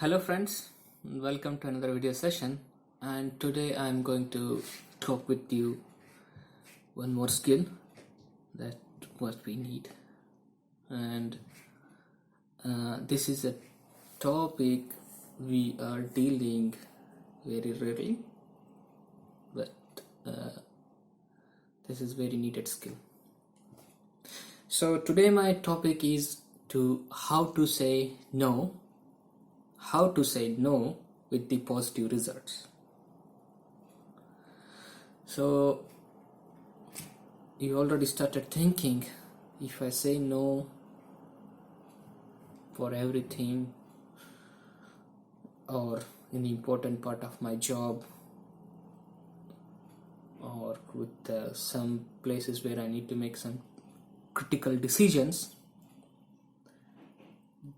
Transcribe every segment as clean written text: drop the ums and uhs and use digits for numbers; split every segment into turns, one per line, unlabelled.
Hello friends, welcome to another video session, and today I am going to talk with you one more skill that what we need. And this is a topic we are dealing very rarely, but this is very needed skill. So today my topic is how to say no with the positive results. So you already started thinking, if I say no for everything or an important part of my job, or with some places where I need to make some critical decisions,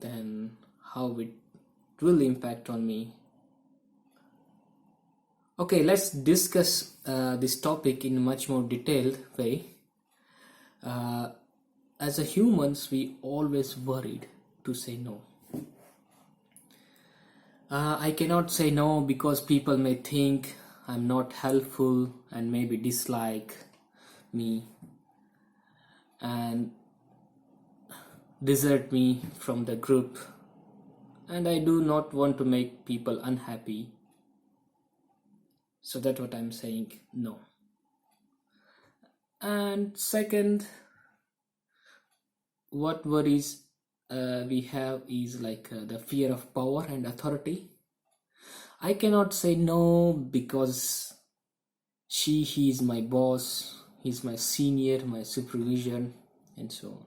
then how it will impact on me. Okay, let's discuss this topic in a much more detailed way. As a humans, we always worried to say no. I cannot say no because people may think I'm not helpful and maybe dislike me and desert me from the group, and I do not want to make people unhappy. So that's what I'm saying, no. And second, what worries we have is like the fear of power and authority. I cannot say no because he is my boss, he's my senior, my supervision, and so on.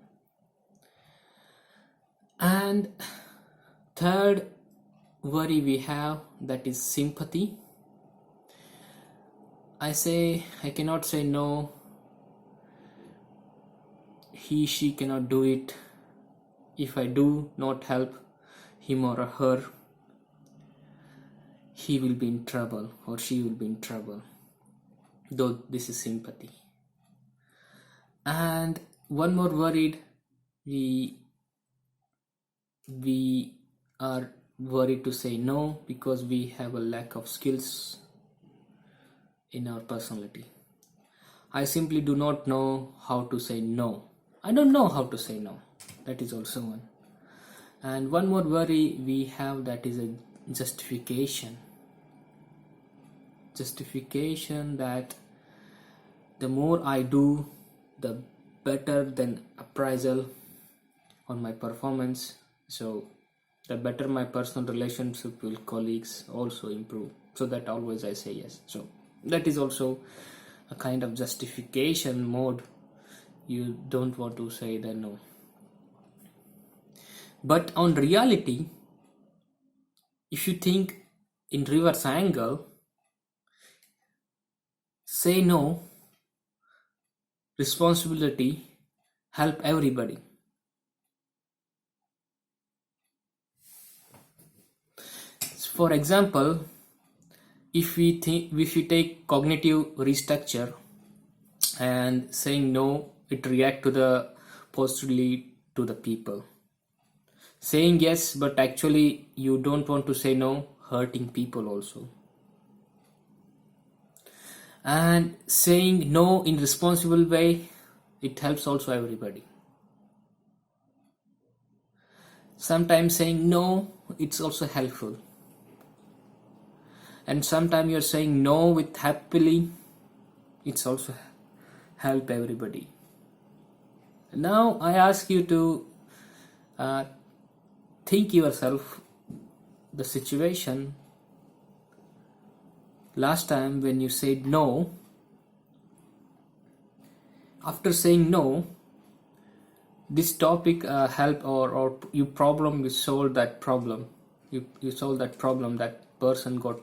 And third worry we have, that is sympathy. I cannot say no, she cannot do it. If I do not help him or her, he will be in trouble or she will be in trouble. Though this is sympathy. And one more worried, we are worried to say no because we have a lack of skills in our personality. I simply do not know how to say no. I don't know how to say no. That is also one. And one more worry we have, that is a justification. Justification that the more I do, the better than appraisal on my performance. So the better my personal relationship with colleagues also improve. So that always I say yes. So that is also a kind of justification mode. You don't want to say the no. But on reality, if you think in reverse angle, say no, responsibility, help everybody. For example, if we take cognitive restructure, and saying no, it react to the positively to the people. Saying yes, but actually you don't want to say no, hurting people also. And saying no in responsible way, it helps also everybody. Sometimes saying no, it's also helpful. And sometimes you're saying no with happily, it's also help everybody. Now I ask you to think yourself the situation last time when you said no. After saying no, this topic help or you solve that problem. You solve that problem that person got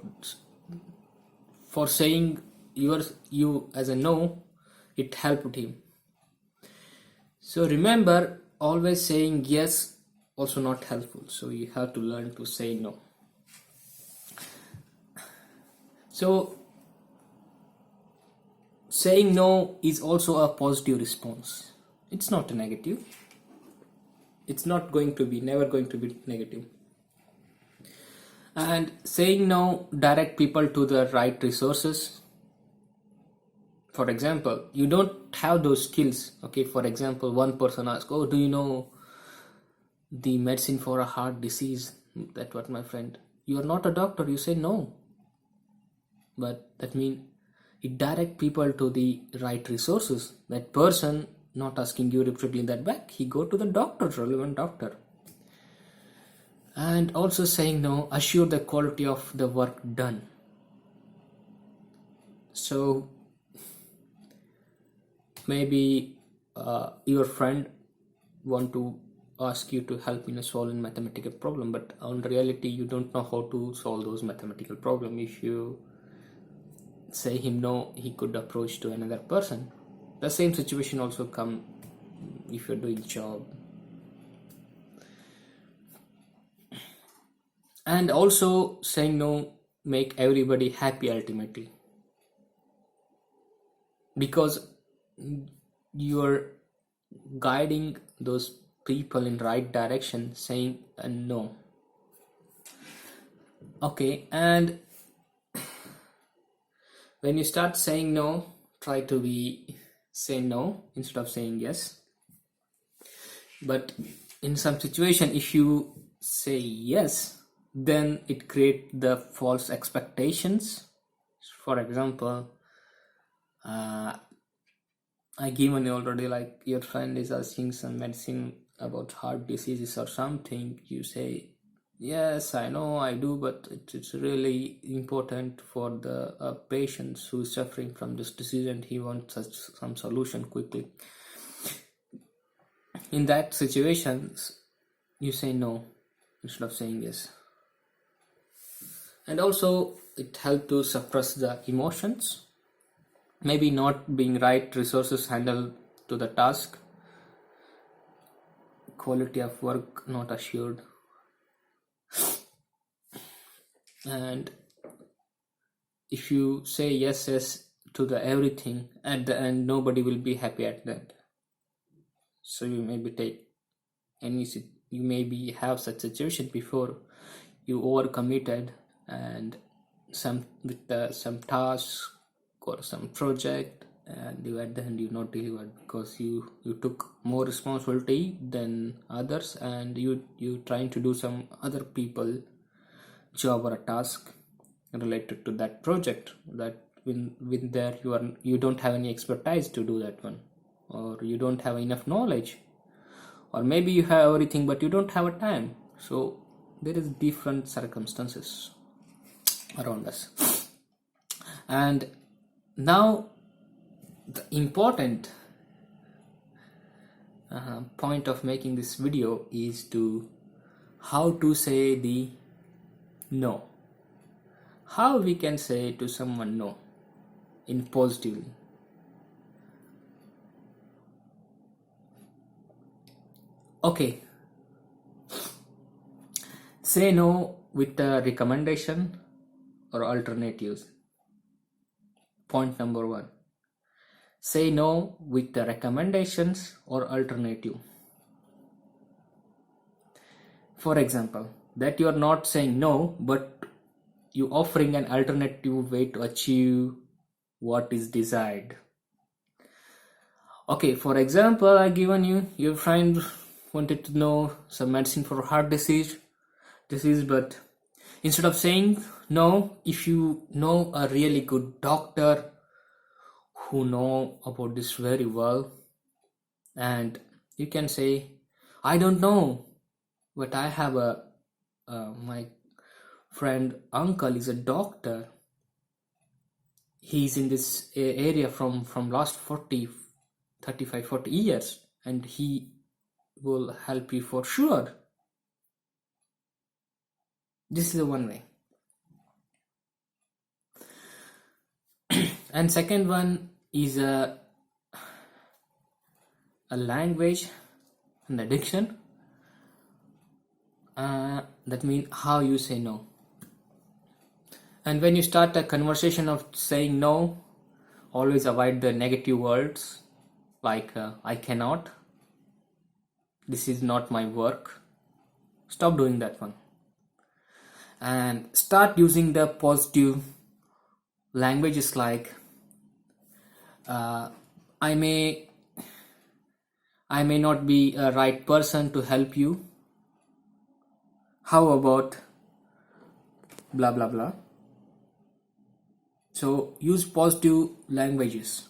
for saying you as a no. It helped him. So remember, always saying yes also not helpful. So you have to learn to say no. So saying no is also a positive response. It's not a negative. It's not going to be, never going to be negative. And saying no direct people to the right resources. For example, you don't have those skills. Okay, for example, one person asks, oh, do you know the medicine for a heart disease? That what my friend. You are not a doctor, you say no. But that means it direct people to the right resources. That person not asking you repeatedly that back, he go to the doctor, relevant doctor. And also saying no assure the quality of the work done. So maybe your friend want to ask you to help in solving mathematical problem, but on reality you don't know how to solve those mathematical problem. If you say him no, he could approach to another person. The same situation also come if you're doing job. And also saying no make everybody happy ultimately, because you're guiding those people in right direction, saying a no. Okay, and when you start saying no, try to be say no instead of saying yes. But in some situation, if you say yes, then it creates the false expectations. For example, I given you already, like your friend is asking some medicine about heart diseases or something. You say, yes, I know, I do, but it's really important for the patient who is suffering from this disease and he wants some solution quickly. In that situations, you say no instead of saying yes. And also it helps to suppress the emotions. Maybe not being right resources handle to the task, quality of work not assured, and if you say yes to the everything, at the end nobody will be happy at that. So you maybe take you maybe have such situation before, you overcommitted and some task or some project, and you at the end you not delivered because you took more responsibility than others, and you trying to do some other people job or a task related to that project, that with there you don't have any expertise to do that one, or you don't have enough knowledge, or maybe you have everything but you don't have a time. So there is different circumstances around us. And now the important point of making this video is to how to say the no. How we can say to someone no in positively. Okay, say no with a recommendation or alternatives. Point number 1, say no with the recommendations or alternative. For example, that you are not saying no, but you offering an alternative way to achieve what is desired. Okay, for example, I given you, your friend wanted to know some medicine for heart disease, but instead of saying no, if you know a really good doctor who know about this very well, and you can say, I don't know, but I have my friend uncle is a doctor. He's in this area from last 35-40 years, and he will help you for sure. This is the one way. And second one is a language and addiction. That means how you say no. And when you start a conversation of saying no, always avoid the negative words like I cannot, this is not my work. Stop doing that one. and start using the positive languages like I may not be a right person to help you. How about blah blah blah? So use positive languages.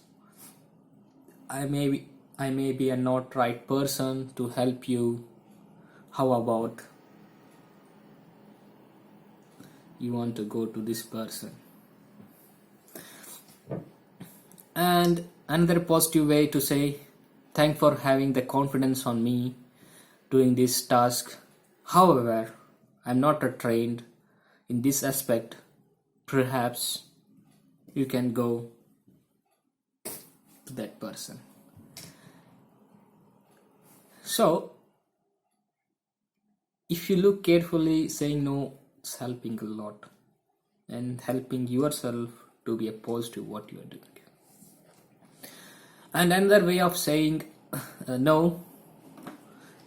I may be a not right person to help you. How about you want to go to this person? And another positive way to say, thank for having the confidence on me doing this task. However, I'm not trained in this aspect. Perhaps you can go to that person. So, if you look carefully, saying no is helping a lot and helping yourself to be a positive what you are doing. And another way of saying no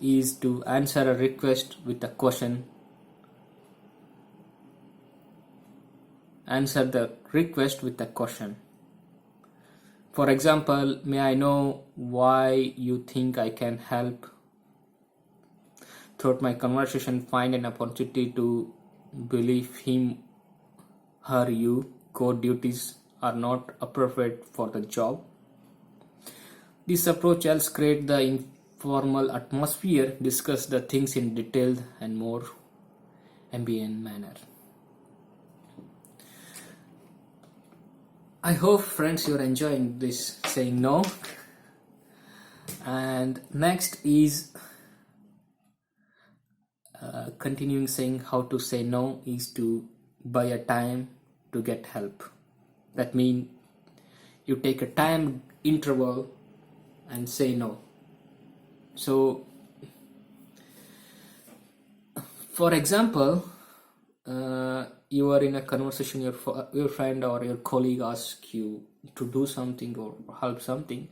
is to answer a request with a question. Answer the request with a question. For example, may I know why you think I can help? Throughout my conversation, find an opportunity to believe him, her, you, core duties are not appropriate for the job. This approach helps create the informal atmosphere, discuss the things in detailed and more ambient manner. I hope, friends, you're enjoying this saying no. And next is continuing saying how to say no is to buy a time to get help. That means you take a time interval and say no. So, for example, you are in a conversation, your friend or your colleague asks you to do something or help something.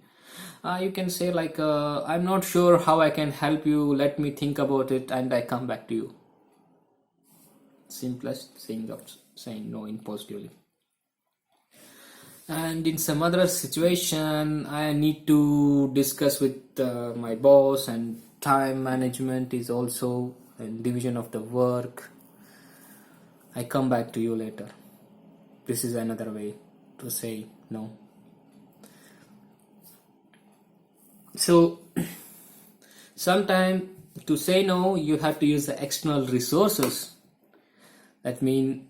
You can say like, I'm not sure how I can help you, let me think about it and I come back to you. Simplest saying no in positively. And in some other situation, I need to discuss with my boss, and time management is also a division of the work. I come back to you later. This is another way to say no. So, sometimes to say no, you have to use the external resources. That means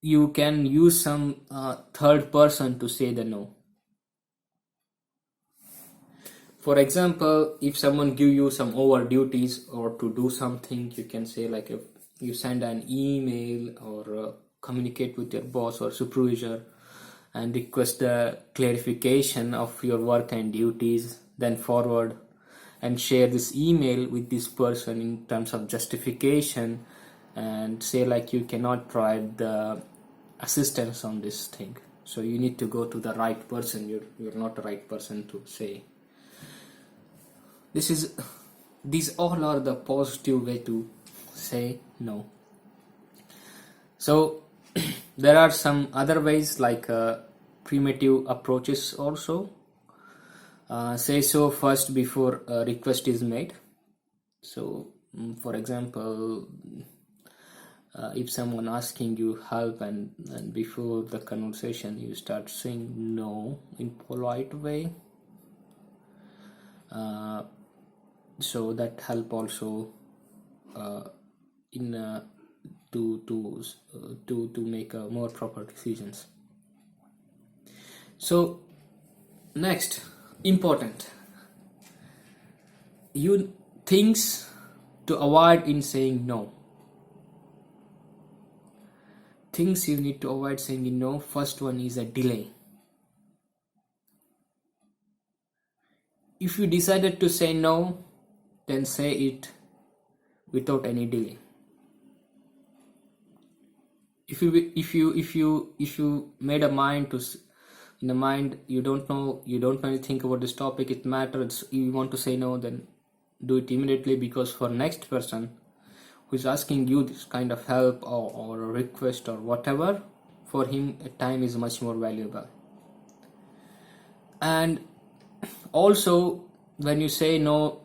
you can use some third person to say the no. For example, if someone give you some over duties or to do something, you can say like, if you send an email or communicate with your boss or supervisor and request the clarification of your work and duties, then forward and share this email with this person in terms of justification, and say like you cannot provide the assistance on this thing, so you need to go to the right person. You're not the right person to say. These all are the positive way to say no. So there are some other ways like primitive approaches also. Say so first before a request is made. So for example, if someone asking you help and before the conversation you start saying no in polite way, so that help also in to make more proper decisions. So next, important, you things to avoid in saying no. Things you need to avoid saying no. First one is a delay. If you decided to say no, then say it without any delay. If you made a mind in the mind, you don't know anything about this topic, it matters, you want to say no, then do it immediately, because for next person who is asking you this kind of help or a request or whatever, for him time is much more valuable. And also, when you say no,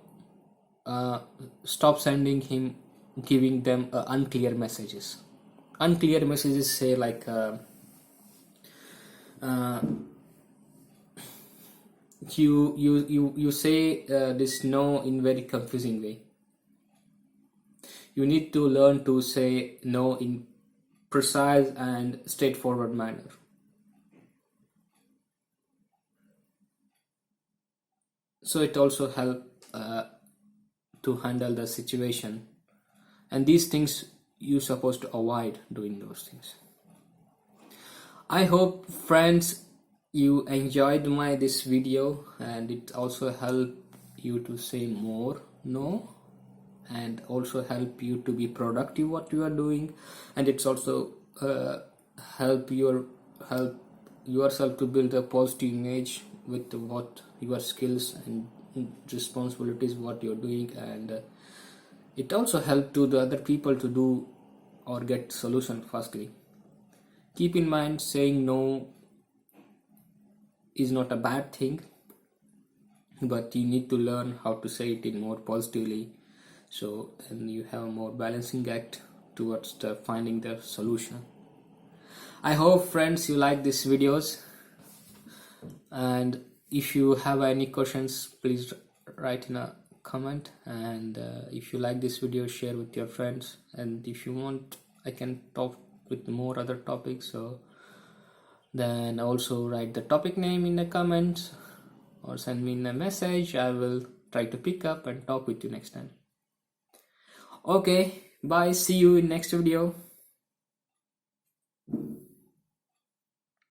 stop giving them unclear messages. Unclear messages say like you say this no in very confusing way. You need to learn to say no in precise and straightforward manner. So it also helps to handle the situation, and these things you're supposed to avoid doing those things. I hope, friends, you enjoyed this video, and it also helped you to say more no, and also help you to be productive what you are doing, and it's also help yourself to build a positive image with what your skills and responsibilities what you're doing, and it also help to the other people to do or get solution fastly. Keep in mind, saying no is not a bad thing, but you need to learn how to say it in more positively, so then you have a more balancing act towards finding the solution. I hope, friends, you like these videos, and if you have any questions, please write in a comment, and if you like this video, share with your friends, and if you want, I can talk with more other topics, so then also write the topic name in the comments or send me in a message. I will try to pick up and talk with you next time. Okay, bye, see you in next video.